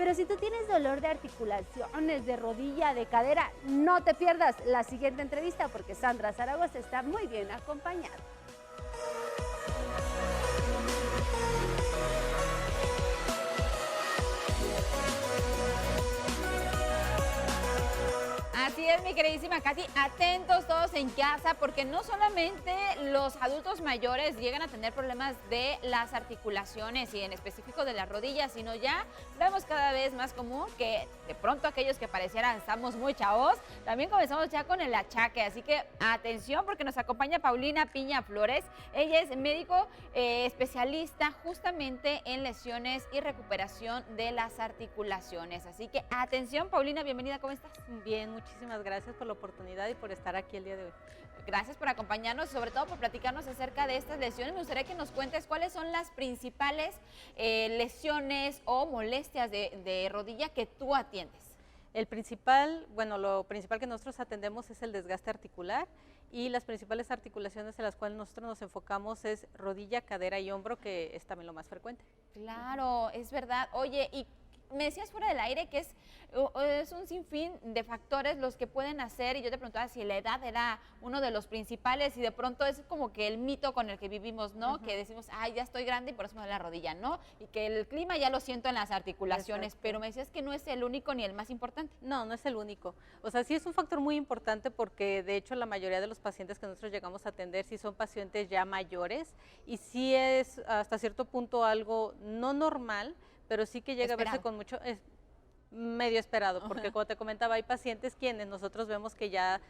Pero si tú tienes dolor de articulaciones, de rodilla, de cadera, no te pierdas la siguiente entrevista porque Sandra Zaragoza está muy bien acompañada. Así es, mi queridísima Katy, atentos todos en casa porque no solamente los adultos mayores llegan a tener problemas de las articulaciones y en específico de las rodillas, sino ya vemos cada vez más común que de pronto aquellos que parecieran estamos muy chavos, también comenzamos ya con el achaque, así que atención porque nos acompaña Paulina Piña Flores, ella es médico especialista justamente en lesiones y recuperación de las articulaciones, así que atención Paulina, bienvenida, ¿cómo estás? Bien, muchísimas gracias por la oportunidad y por estar aquí el día de hoy. Gracias por acompañarnos y sobre todo por platicarnos acerca de estas lesiones. Me gustaría que nos cuentes cuáles son las principales lesiones o molestias de rodilla que tú atiendes. Lo principal que nosotros atendemos es el desgaste articular y las principales articulaciones en las cuales nosotros nos enfocamos es rodilla, cadera y hombro, que es también lo más frecuente. Claro, es verdad. Oye, y me decías fuera del aire que es un sinfín de factores los que pueden hacer, y yo te preguntaba si la edad era uno de los principales, y de pronto es como que el mito con el que vivimos, ¿no? Que decimos, ay, ya estoy grande y por eso me duele la rodilla, ¿no? Y que el clima ya lo siento en las articulaciones. Exacto. Pero me decías que no es el único ni el más importante. No, no es el único. O sea, sí es un factor muy importante porque de hecho la mayoría de los pacientes que nosotros llegamos a atender sí son pacientes ya mayores y sí es hasta cierto punto algo no normal, pero sí que llega a verse con mucho, es medio esperado, porque como te comentaba, hay pacientes quienes nosotros vemos que ya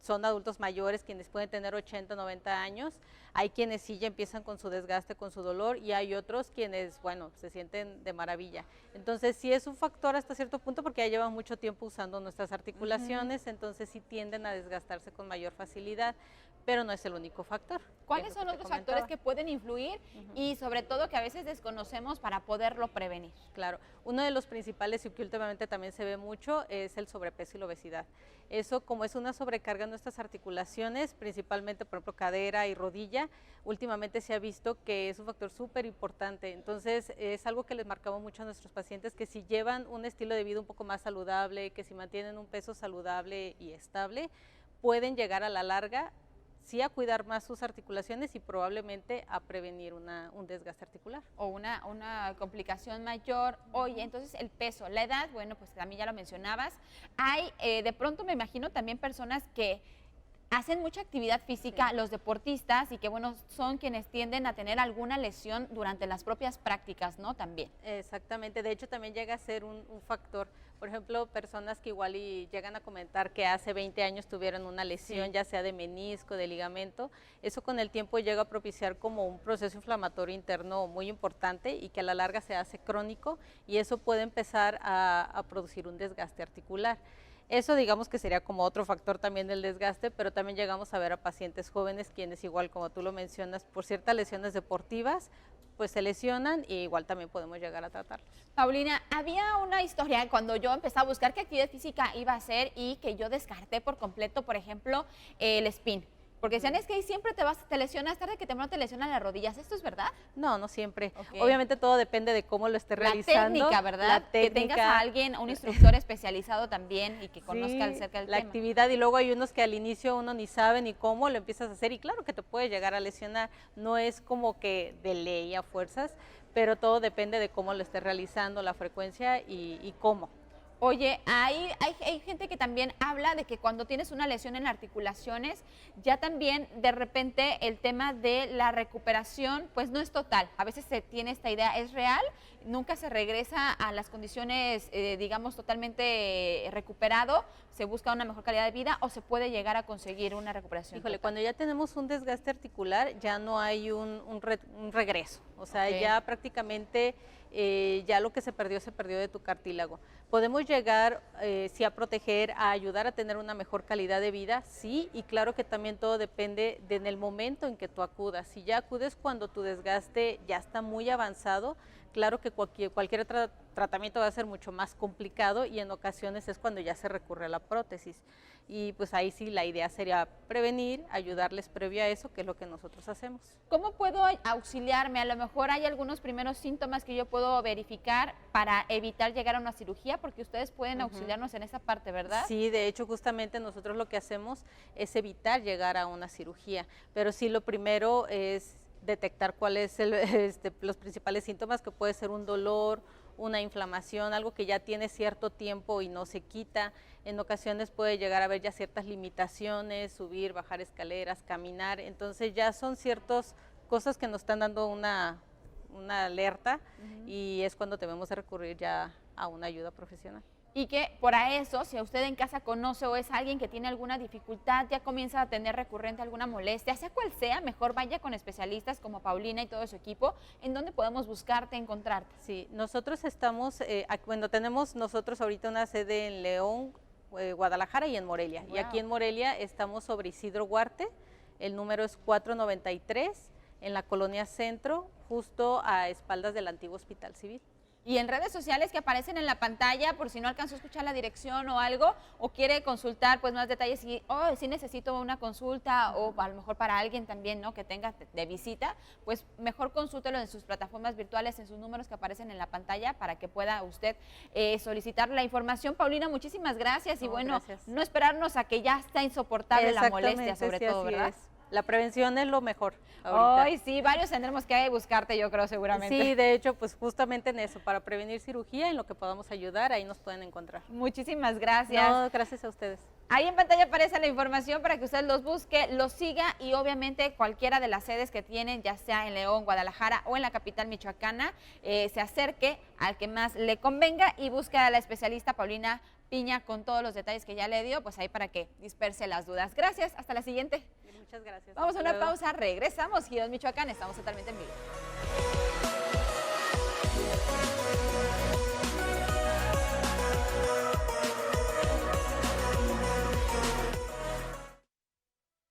son adultos mayores, quienes pueden tener 80, 90 años, hay quienes sí ya empiezan con su desgaste, con su dolor, y hay otros quienes, bueno, se sienten de maravilla. Entonces sí es un factor hasta cierto punto porque ya llevan mucho tiempo usando nuestras articulaciones, entonces sí tienden a desgastarse con mayor facilidad, pero no es el único factor. ¿Cuáles son otros factores que pueden influir y sobre todo que a veces desconocemos para poderlo prevenir? Claro, uno de los principales y que últimamente también se ve mucho es el sobrepeso y la obesidad. Eso, como es una sobrecarga en nuestras articulaciones, principalmente por ejemplo cadera y rodilla, últimamente se ha visto que es un factor súper importante. Entonces es algo que les marcamos mucho a nuestros pacientes, que si llevan un estilo de vida un poco más saludable, que si mantienen un peso saludable y estable, pueden llegar a la larga sí a cuidar más sus articulaciones y probablemente a prevenir un desgaste articular. O una complicación mayor. Oye, entonces el peso, la edad, bueno, pues también ya lo mencionabas. Hay, de pronto me imagino también personas que hacen mucha actividad física, los deportistas, y que bueno, son quienes tienden a tener alguna lesión durante las propias prácticas, ¿no? También. Exactamente, de hecho también llega a ser un factor. Por ejemplo, personas que igual y llegan a comentar que hace 20 años tuvieron una lesión, ya sea de menisco, de ligamento, eso con el tiempo llega a propiciar como un proceso inflamatorio interno muy importante y que a la larga se hace crónico y eso puede empezar a producir un desgaste articular. Eso digamos que sería como otro factor también del desgaste, pero también llegamos a ver a pacientes jóvenes quienes igual como tú lo mencionas, por ciertas lesiones deportivas, pues se lesionan y igual también podemos llegar a tratarlos. Paulina, había una historia cuando yo empecé a buscar qué actividad física iba a hacer y que yo descarté por completo, por ejemplo, el spin. Porque decían, es que ahí siempre te lesionas, tarde que temprano te lesionan las rodillas. ¿Esto es verdad? No, no siempre. Okay. Obviamente todo depende de cómo lo esté realizando. La técnica, ¿verdad? La técnica. Que tengas a alguien, un instructor especializado también y que conozca acerca del tema. La actividad, y luego hay unos que al inicio uno ni sabe ni cómo lo empiezas a hacer y claro que te puede llegar a lesionar. No es como que de ley a fuerzas, pero todo depende de cómo lo estés realizando, la frecuencia y cómo. Oye, hay gente que también habla de que cuando tienes una lesión en articulaciones, ya también de repente el tema de la recuperación pues no es total. A veces se tiene esta idea, es real, nunca se regresa a las condiciones, digamos, totalmente recuperado, se busca una mejor calidad de vida o se puede llegar a conseguir una recuperación. Híjole, cuando ya tenemos un desgaste articular ya no hay un regreso, o sea, ya prácticamente ya lo que se perdió de tu cartílago. Podemos llegar, sí, a proteger, a ayudar a tener una mejor calidad de vida, sí, y claro que también todo depende en el momento en que tú acudas. Si ya acudes cuando tu desgaste ya está muy avanzado, claro que cualquier tratamiento va a ser mucho más complicado y en ocasiones es cuando ya se recurre a la prótesis. Y pues ahí sí la idea sería prevenir, ayudarles previo a eso, que es lo que nosotros hacemos. ¿Cómo puedo auxiliarme? A lo mejor hay algunos primeros síntomas que yo puedo verificar para evitar llegar a una cirugía, porque ustedes pueden auxiliarnos en esa parte, ¿verdad? Sí, de hecho justamente nosotros lo que hacemos es evitar llegar a una cirugía, pero sí lo primero es detectar cuáles los principales síntomas, que puede ser un dolor, una inflamación, algo que ya tiene cierto tiempo y no se quita. En ocasiones puede llegar a haber ya ciertas limitaciones, subir, bajar escaleras, caminar. Entonces ya son ciertas cosas que nos están dando una alerta y es cuando debemos de recurrir ya a una ayuda profesional. Y que por eso, si usted en casa conoce o es alguien que tiene alguna dificultad, ya comienza a tener recurrente alguna molestia, sea cual sea, mejor vaya con especialistas como Paulina y todo su equipo. ¿En dónde podemos buscarte, encontrarte? Sí, nosotros estamos, tenemos nosotros ahorita una sede en León, Guadalajara y en Morelia. Wow. Y aquí en Morelia estamos sobre Isidro Huarte, el número es 493, en la Colonia Centro, justo a espaldas del antiguo Hospital Civil. Y en redes sociales que aparecen en la pantalla, por si no alcanzó a escuchar la dirección o algo, o quiere consultar pues más detalles, y sí necesito una consulta, o a lo mejor para alguien también, ¿no?, que tenga de visita, pues mejor consúltelo en sus plataformas virtuales, en sus números que aparecen en la pantalla, para que pueda usted solicitar la información. Paulina, muchísimas gracias, y bueno, gracias. No esperarnos a que ya está insoportable la molestia, sobre sí, todo, ¿verdad? Es. La prevención es lo mejor ahorita. Ay, sí, varios tendremos que buscarte, yo creo, seguramente. Sí, de hecho, pues justamente en eso, para prevenir cirugía, en lo que podamos ayudar, ahí nos pueden encontrar. Muchísimas gracias. No, gracias a ustedes. Ahí en pantalla aparece la información para que usted los busque, los siga, y obviamente cualquiera de las sedes que tienen, ya sea en León, Guadalajara o en la capital michoacana, se acerque al que más le convenga y busque a la especialista Paulina Piña con todos los detalles que ya le dio, pues ahí para que disperse las dudas. Gracias, hasta la siguiente. Muchas gracias. Vamos a una pausa, regresamos. Giros Michoacán, estamos totalmente en vivo.